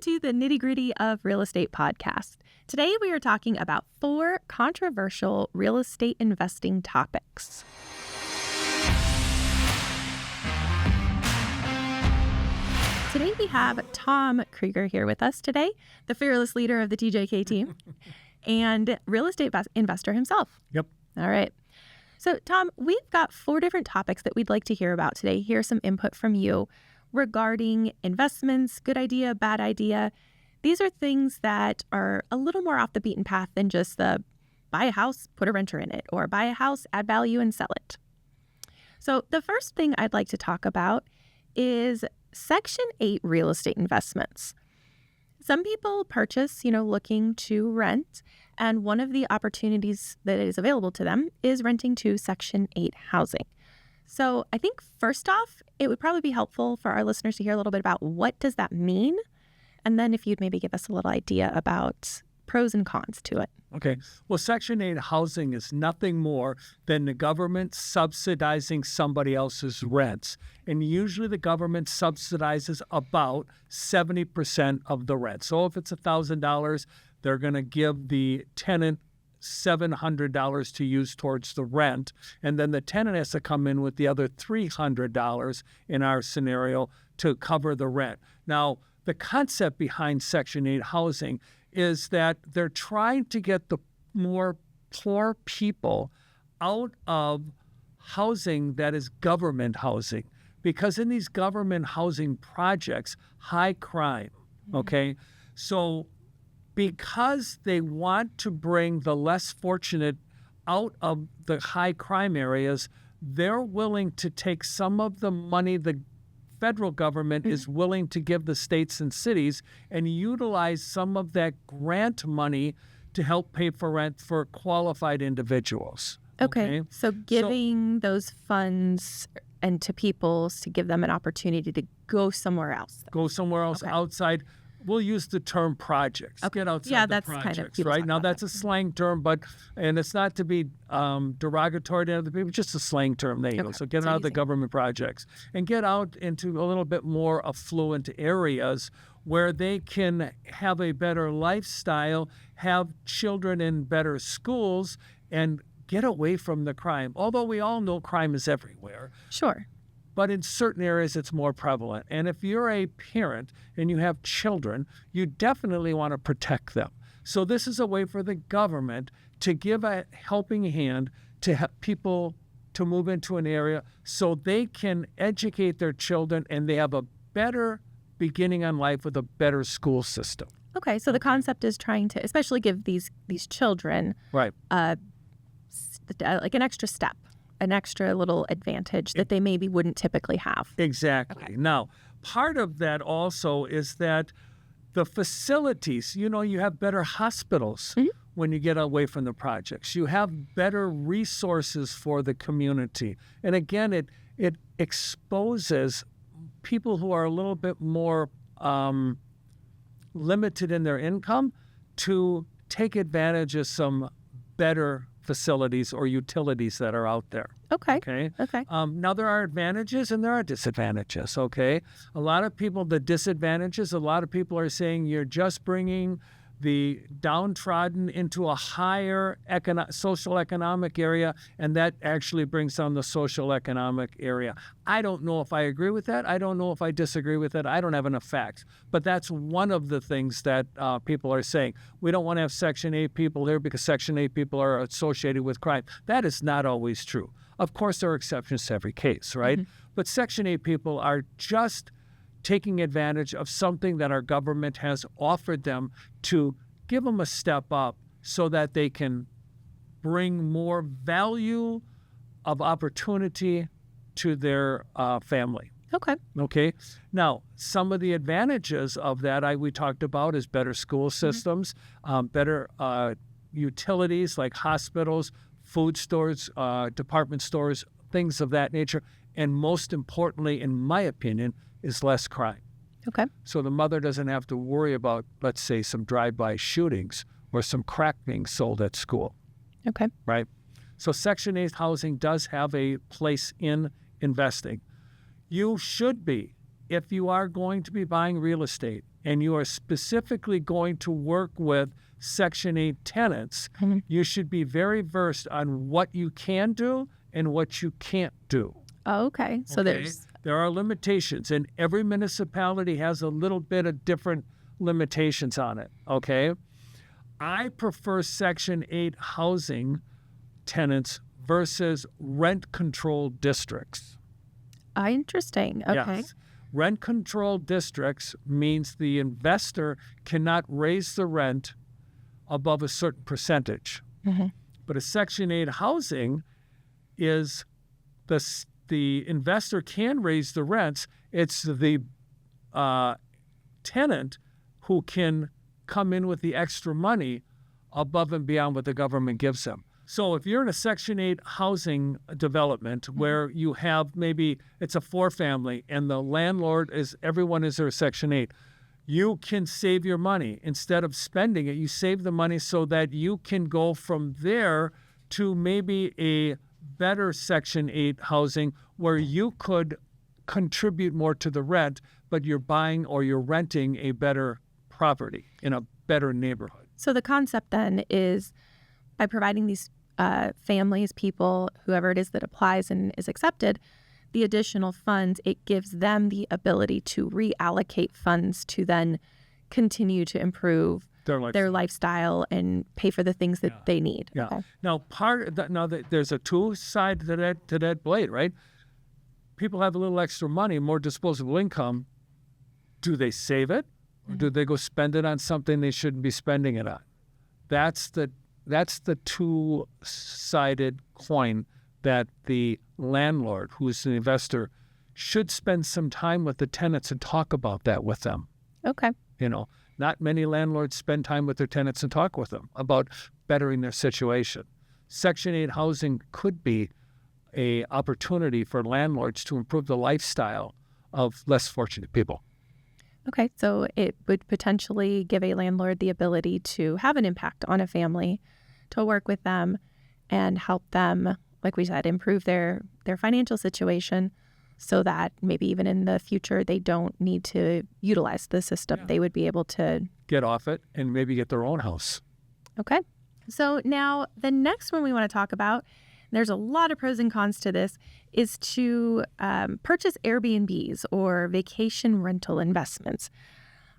to the Nitty Gritty of Real Estate podcast. Today we are talking about 4 controversial real estate investing topics. Today we have Tom Krieger here with us today, the fearless leader of the TJK team and real estate investor himself. Yep. All right. So Tom, we've got 4 different topics that we'd like to hear about today. Here's some input from you regarding investments, good idea, bad idea. These are things that are a little more off the beaten path than just the buy a house, put a renter in it, or buy a house, add value, and sell it. So the first thing I'd like to talk about is Section 8 real estate investments. Some people purchase, looking to rent, and one of the opportunities that is available to them is renting to Section 8 housing. So I think first off, it would probably be helpful for our listeners to hear a little bit about what does that mean, and then if you'd maybe give us a little idea about pros and cons to it. Okay. Well, Section 8 housing is nothing more than the government subsidizing somebody else's rents. And usually the government subsidizes about 70% of the rent. So if it's $1,000, they're going to give the tenant $700 to use towards the rent. And then the tenant has to come in with the other $300 in our scenario to cover the rent. Now, the concept behind Section 8 housing is that they're trying to get the more poor people out of housing that is government housing. Because in these government housing projects, high crime, okay? So because they want to bring the less fortunate out of the high crime areas, they're willing to take some of the money the federal government is willing to give the states and cities and utilize some of that grant money to help pay for rent for qualified individuals. Okay. So giving those funds and to people to give them an opportunity to go somewhere else. Go somewhere else outside. We'll use the term projects. Okay. Get outside the that's kind projects, of people right? Now, that's that. a slang term, and it's not to be derogatory to other people, just a slang term they use. So get out of the government projects and get out into a little bit more affluent areas where they can have a better lifestyle, have children in better schools, and get away from the crime. Although we all know crime is everywhere. Sure. But in certain areas, it's more prevalent. And if you're a parent and you have children, you definitely want to protect them. So this is a way for the government to give a helping hand to help people to move into an area so they can educate their children and they have a better beginning on life with a better school system. Okay, so the concept is trying to especially give these children right, like an extra step. An extra little advantage that they maybe wouldn't typically have. Exactly. Okay. Now, part of that also is that the facilities, you have better hospitals when you get away from the projects. You have better resources for the community. And again, it exposes people who are a little bit more limited in their income to take advantage of some better facilities or utilities that are out there. Okay. Now, there are advantages and there are disadvantages, okay? A lot of people are saying you're just bringing the downtrodden into a higher social economic area, and that actually brings down the social economic area. I don't know if I agree with that. I don't know if I disagree with it. I don't have enough facts. But that's one of the things that people are saying. We don't want to have Section 8 people here because Section 8 people are associated with crime. That is not always true. Of course, there are exceptions to every case, right? But Section 8 people are just taking advantage of something that our government has offered them to give them a step up so that they can bring more value of opportunity to their family. Okay. Now, some of the advantages of that we talked about is better school systems, better utilities like hospitals, food stores, department stores, things of that nature. And most importantly, in my opinion, is less crime. Okay. So the mother doesn't have to worry about, let's say, some drive-by shootings or some crack being sold at school. Okay. Right? So Section 8 housing does have a place in investing. You should be, if you are going to be buying real estate, and you are specifically going to work with Section 8 tenants, you should be very versed on what you can do and what you can't do. Oh, okay. So Okay? There are limitations, and every municipality has a little bit of different limitations on it, okay? I prefer Section 8 housing tenants versus rent-controlled districts. Interesting. Okay. Yes. Rent-controlled districts means the investor cannot raise the rent above a certain percentage. But a Section 8 housing is the investor can raise the rents. It's the tenant who can come in with the extra money above and beyond what the government gives them. So if you're in a Section 8 housing development where you have maybe it's a 4-family and the landlord everyone is there Section 8, you can save your money. Instead of spending it, you save the money so that you can go from there to maybe a better Section 8 housing where you could contribute more to the rent, but you're buying or you're renting a better property in a better neighborhood. So the concept then is by providing these families, people, whoever it is that applies and is accepted, the additional funds, it gives them the ability to reallocate funds to then continue to improve their lifestyle and pay for the things that they need. Yeah. Okay. Now, there's a two-side to that blade, right? People have a little extra money, more disposable income. Do they save it, or do they go spend it on something they shouldn't be spending it on? That's the two-sided coin that the landlord, who's an investor, should spend some time with the tenants and talk about that with them. Okay. Not many landlords spend time with their tenants and talk with them about bettering their situation. Section 8 housing could be an opportunity for landlords to improve the lifestyle of less fortunate people. Okay. So it would potentially give a landlord the ability to have an impact on a family, to work with them and help them, like we said, improve their financial situation so that maybe even in the future they don't need to utilize the system. They would be able to get off it and maybe get their own house. Okay. So now the next one we want to talk about, there's a lot of pros and cons to this, is to purchase Airbnbs or vacation rental investments.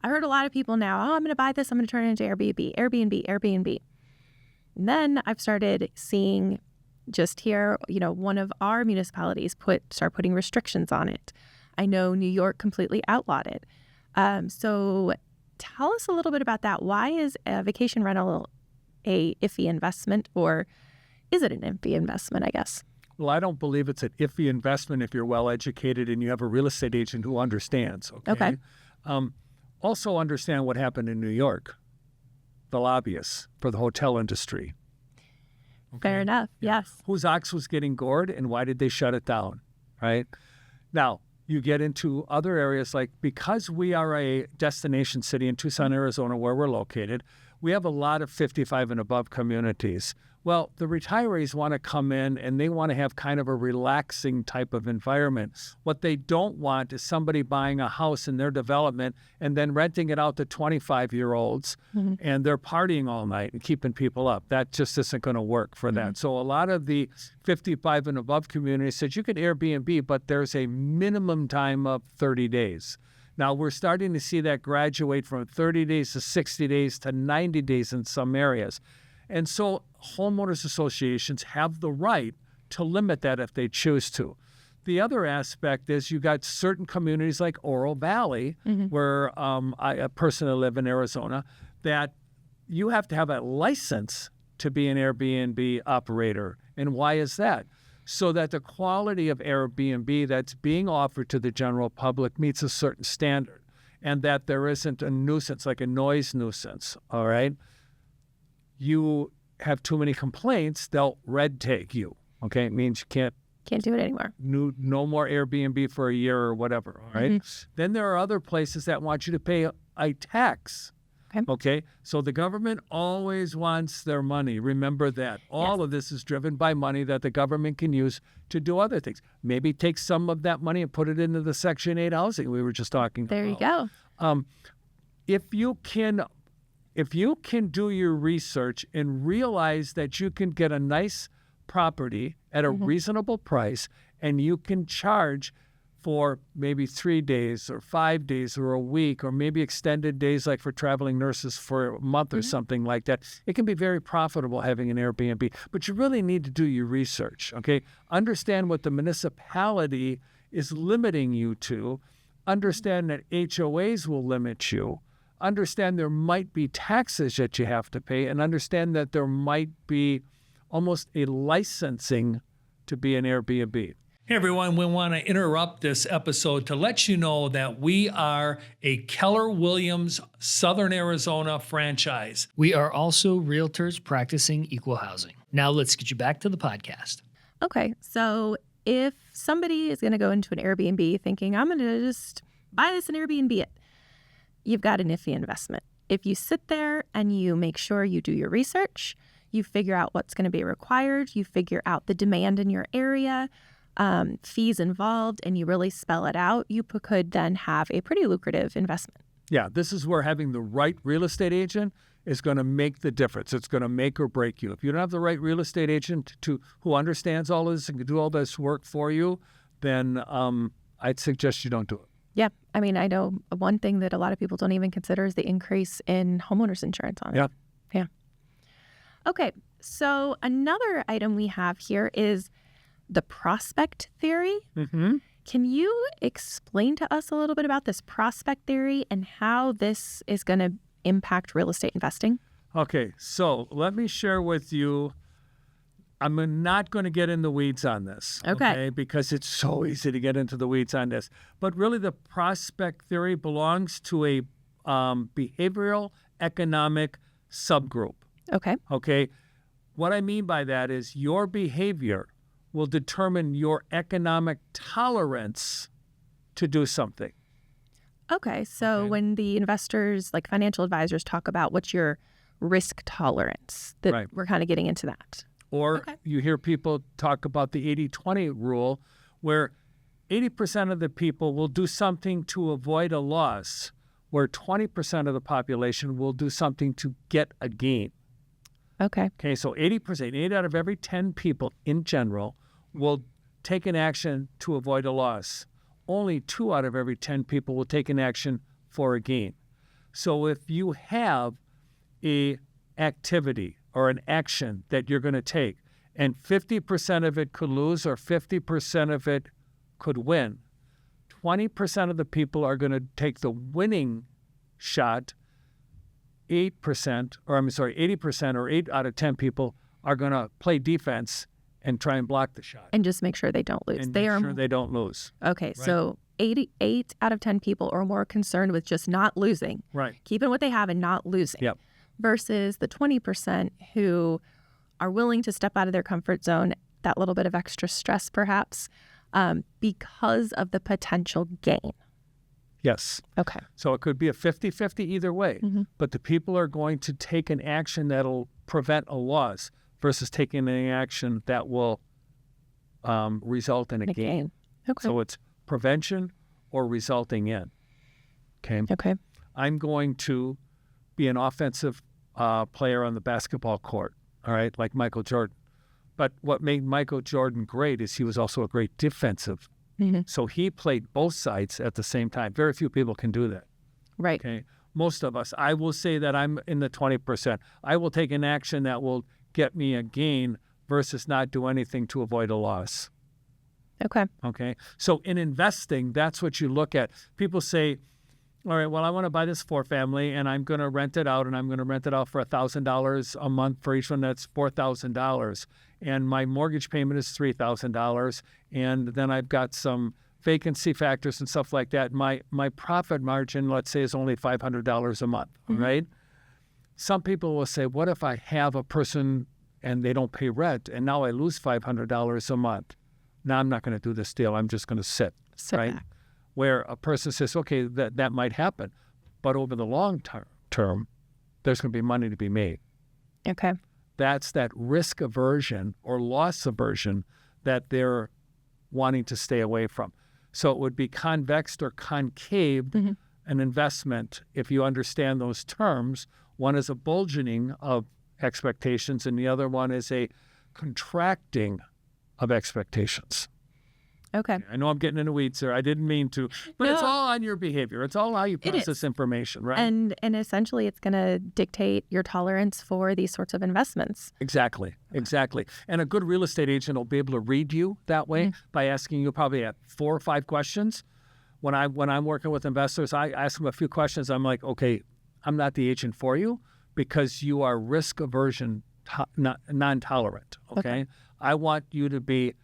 I heard a lot of people now, I'm going to buy this, I'm going to turn it into Airbnb. And then I've started seeing just here, one of our municipalities start putting restrictions on it. I know New York completely outlawed it. So tell us a little bit about that. Why is a vacation rental a iffy investment, or is it an iffy investment, I guess? Well, I don't believe it's an iffy investment if you're well educated and you have a real estate agent who understands. Okay. Also understand what happened in New York, the lobbyists for the hotel industry. Okay. Fair enough. Yes. Whose ox was getting gored and why did they shut it down? Right. Now, you get into other areas because we are a destination city in Tucson, Arizona, where we're located, we have a lot of 55 and above communities. Well, the retirees want to come in and they want to have kind of a relaxing type of environment. What they don't want is somebody buying a house in their development and then renting it out to 25-year-olds and they're partying all night and keeping people up. That just isn't going to work for that. So a lot of the 55 and above communities said you can Airbnb, but there's a minimum time of 30 days. Now, we're starting to see that graduate from 30 days to 60 days to 90 days in some areas. And so homeowners associations have the right to limit that if they choose to. The other aspect is you got certain communities like Oro Valley, where I personally live in Arizona, that you have to have a license to be an Airbnb operator. And why is that? So that the quality of Airbnb that's being offered to the general public meets a certain standard and that there isn't a nuisance, like a noise nuisance, all right? You have too many complaints, they'll red tag you, okay? It means you can't do it anymore. No more Airbnb for a year or whatever, all right? Then there are other places that want you to pay a tax. Okay, so the government always wants their money. Remember that. All of this is driven by money that the government can use to do other things. Maybe take some of that money and put it into the Section 8 housing we were just talking about. There you go. if you can do your research and realize that you can get a nice property at a reasonable price, and you can charge for maybe 3 days or 5 days or a week, or maybe extended days like for traveling nurses for a month or something like that, it can be very profitable having an Airbnb. But you really need to do your research, okay? Understand what the municipality is limiting you to. Understand that HOAs will limit you. Understand there might be taxes that you have to pay, and understand that there might be almost a licensing to be an Airbnb. Hey everyone, we want to interrupt this episode to let you know that we are a Keller Williams Southern Arizona franchise. We are also realtors practicing equal housing. Now let's get you back to the podcast. Okay, so if somebody is going to go into an Airbnb thinking, I'm going to just buy this and Airbnb it, you've got an iffy investment. If you sit there and you make sure you do your research, you figure out what's going to be required, you figure out the demand in your area, fees involved, and you really spell it out, you could then have a pretty lucrative investment. Yeah, this is where having the right real estate agent is going to make the difference. It's going to make or break you. If you don't have the right real estate agent who understands all this and can do all this work for you, then I'd suggest you don't do it. Yeah. I mean, I know one thing that a lot of people don't even consider is the increase in homeowners insurance on it. Yeah. Yeah. Okay. So another item we have here is the prospect theory. Mm-hmm. Can you explain to us a little bit about this prospect theory and how this is going to impact real estate investing? Okay, so let me share with you. I'm not going to get in the weeds on this, Okay. because it's so easy to get into the weeds on this. But really, the prospect theory belongs to a behavioral economic subgroup. Okay. Okay, what I mean by that is your behavior will determine your economic tolerance to do something. Okay. So Okay. when the investors, like financial advisors, talk about what's your risk tolerance, that Right. we're kind of getting into that. Or Okay. you hear people talk about the 80-20 rule, where 80% of the people will do something to avoid a loss, where 20% of the population will do something to get a gain. Okay. Okay, so 80%, 8 out of every 10 people in general will take an action to avoid a loss. Only 2 out of every 10 people will take an action for a gain. So if you have a activity or an action that you're going to take, and 50% of it could lose or 50% of it could win, 20% of the people are going to take the winning shot. 80% or 8 out of 10 people are going to play defense and try and block the shot. And just make sure they don't lose. And They make are sure they don't lose. okay. So 88 out of 10 people are more concerned with just not losing, Right. keeping what they have and not losing, Yep. versus the 20% who are willing to step out of their comfort zone, that little bit of extra stress perhaps, because of the potential gain. Yes. Okay. So it could be a 50-50 either way. Mhm. But the people are going to take an action that'll prevent a loss versus taking an action that will result in a gain. Okay. So it's prevention or resulting in. Okay. Okay. I'm going to be an offensive player on the basketball court, all right, like Michael Jordan. But what made Michael Jordan great is he was also a great defensive. Mhm. So he played both sides at the same time. Very few people can do that, Right. okay? Most of us, I will say that I'm in the 20%. I will take an action that will get me a gain versus not do anything to avoid a loss. Okay. Okay. So in investing, that's what you look at. People say, all right, well, I want to buy this 4-family and I'm going to rent it out, and I'm going to rent it out for $1,000 a month for each one. That's $4,000. And my mortgage payment is $3,000. And then I've got some vacancy factors and stuff like that. My profit margin, let's say, is only $500 a month, right? Some people will say, what if I have a person and they don't pay rent and now I lose $500 a month? Now I'm not going to do this deal. I'm just going to sit, Sit right? back. Where a person says, okay, that might happen. But over the long term, there's going to be money to be made. Okay. That's that risk aversion or loss aversion that they're wanting to stay away from. So it would be convexed or concaved an investment, if you understand those terms. One is a bulging of expectations, and the other one is a contracting of expectations. Okay. I know I'm getting into weeds here. I didn't mean to, but it's No. all on your behavior. It's all how you It process is. information, right? And essentially it's going to dictate your tolerance for these sorts of investments. Exactly. And a good real estate agent will be able to read you that way by asking you probably 4 or 5 questions. When I'm working with investors, I ask them a few questions. I'm like, okay, I'm not the agent for you because you are risk aversion, non-tolerant. Okay? I want you to be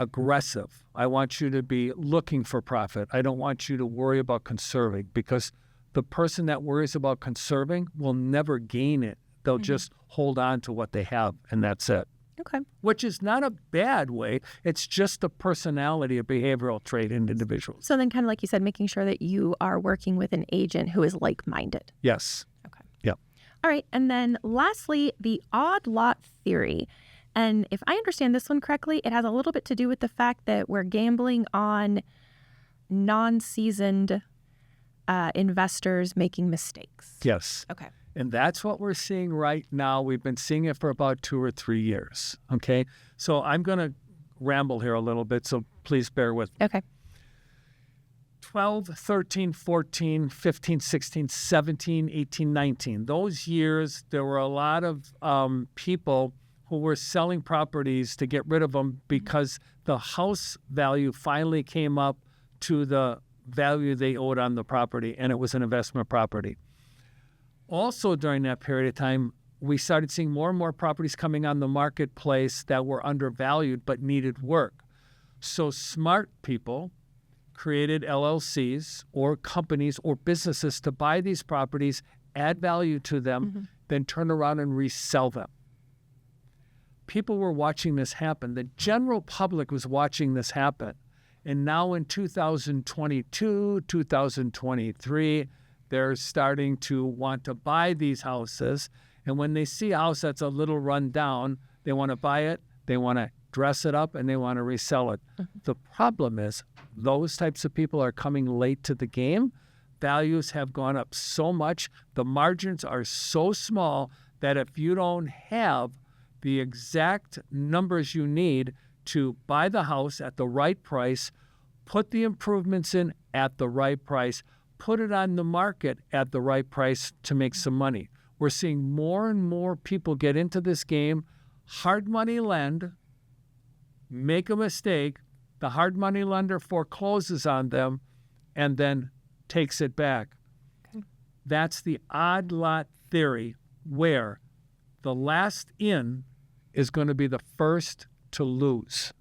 aggressive. I want you to be looking for profit. I don't want you to worry about conserving, because the person that worries about conserving will never gain it. They'll just hold on to what they have, and that's it. Okay. Which is not a bad way. It's just the personality, a behavioral trait in individuals. So then kind of like you said, making sure that you are working with an agent who is like-minded. Yes. Okay. Yeah. All right. And then lastly, the odd lot theory. And if I understand this one correctly, it has a little bit to do with the fact that we're gambling on non-seasoned investors making mistakes. Yes. Okay. And that's what we're seeing right now. We've been seeing it for about 2 or 3 years. Okay. So I'm going to ramble here a little bit, so please bear with me. Okay. 12, 13, 14, 15, 16, 17, 18, 19. Those years, there were a lot of people who were selling properties to get rid of them because the house value finally came up to the value they owed on the property, and it was an investment property. Also, during that period of time, we started seeing more and more properties coming on the marketplace that were undervalued but needed work. So smart people created LLCs or companies or businesses to buy these properties, add value to them, then turn around and resell them. People were watching this happen. The general public was watching this happen. And now in 2022, 2023, they're starting to want to buy these houses. And when they see a house that's a little run down, they want to buy it, they want to dress it up, and they want to resell it. The problem is those types of people are coming late to the game. Values have gone up so much. The margins are so small that if you don't have the exact numbers you need to buy the house at the right price, put the improvements in at the right price, put it on the market at the right price to make some money. We're seeing more and more people get into this game, hard money lend, make a mistake, the hard money lender forecloses on them, and then takes it back. Okay. That's the odd lot theory, where the last in is going to be the first to lose.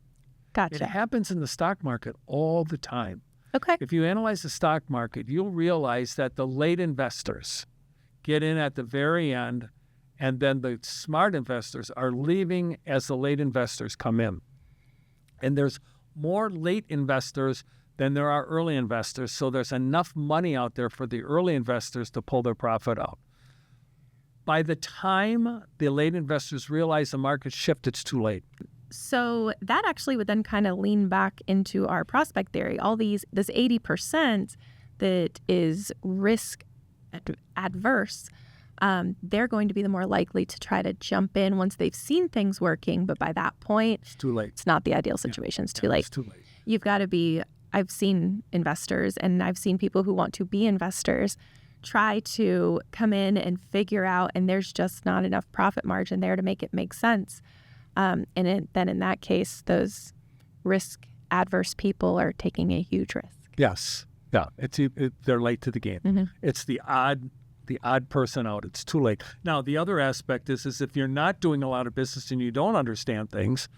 Gotcha. It happens in the stock market all the time. Okay. If you analyze the stock market, you'll realize that the late investors get in at the very end, and then the smart investors are leaving as the late investors come in. And there's more late investors than there are early investors, so there's enough money out there for the early investors to pull their profit out. By the time the late investors realize the market shift, it's too late. So that actually would then kind of lean back into our prospect theory. This 80% that is risk adverse, they're going to be the more likely to try to jump in once they've seen things working. But by that point, it's too late. It's not the ideal situation. It's too late. It's too late. You've got to be, I've seen investors and I've seen people who want to be investors try to come in and figure out, and there's just not enough profit margin there to make it make sense. Then in that case, those risk adverse people are taking a huge risk. Yes. Yeah. They're late to the game. Mm-hmm. It's the odd person out. It's too late. Now, the other aspect is if you're not doing a lot of business and you don't understand things,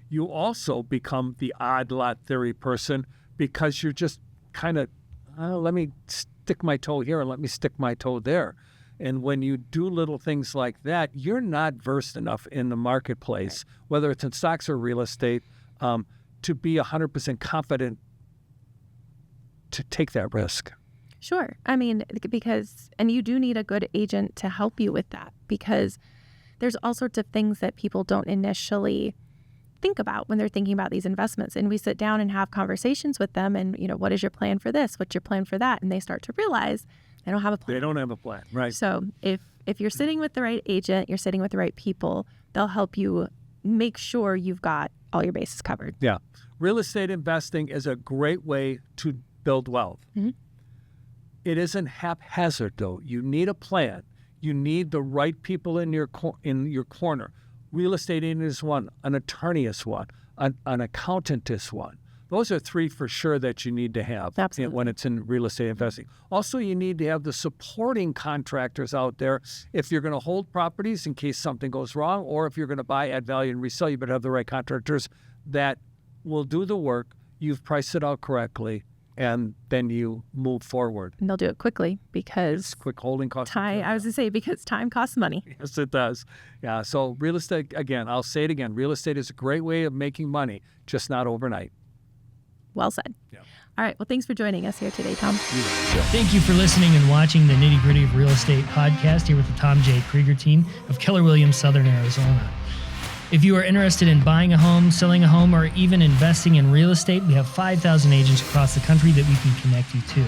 you also become the odd lot theory person, because you're just kind of, let me stick my toe here and let me stick my toe there. And when you do little things like that, you're not versed enough in the marketplace, whether it's in stocks or real estate, to be 100% confident to take that risk. Sure. I mean, and you do need a good agent to help you with that, because there's all sorts of things that people don't initially think about when they're thinking about these investments. And we sit down and have conversations with them and, what is your plan for this? What's your plan for that? And they start to realize they don't have a plan. They don't have a plan, right? So if you're sitting with the right agent, you're sitting with the right people, they'll help you make sure you've got all your bases covered. Yeah. Real estate investing is a great way to build wealth. Mm-hmm. It isn't haphazard, though. You need a plan. You need the right people in your corner. Real estate agent is one. An attorney is one. An accountant is one. Those are three for sure that you need to have when it's in real estate investing. Also, you need to have the supporting contractors out there. If you're going to hold properties in case something goes wrong, or if you're going to buy, add value, and resell, you better have the right contractors that will do the work. You've priced it out correctly, and then you move forward. And they'll do it quickly because quick holding costs. Because time costs money. Yes, it does. Yeah. So real estate, again, I'll say it again. Real estate is a great way of making money, just not overnight. Well said. Yeah. All right. Well, thanks for joining us here today, Tom. Thank you for listening and watching the Nitty Gritty of Real Estate podcast here with the Tom J. Krieger team of Keller Williams, Southern Arizona. If you are interested in buying a home, selling a home, or even investing in real estate, we have 5,000 agents across the country that we can connect you to.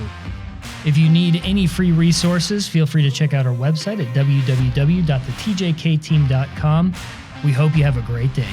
If you need any free resources, feel free to check out our website at www.thetjkteam.com. We hope you have a great day.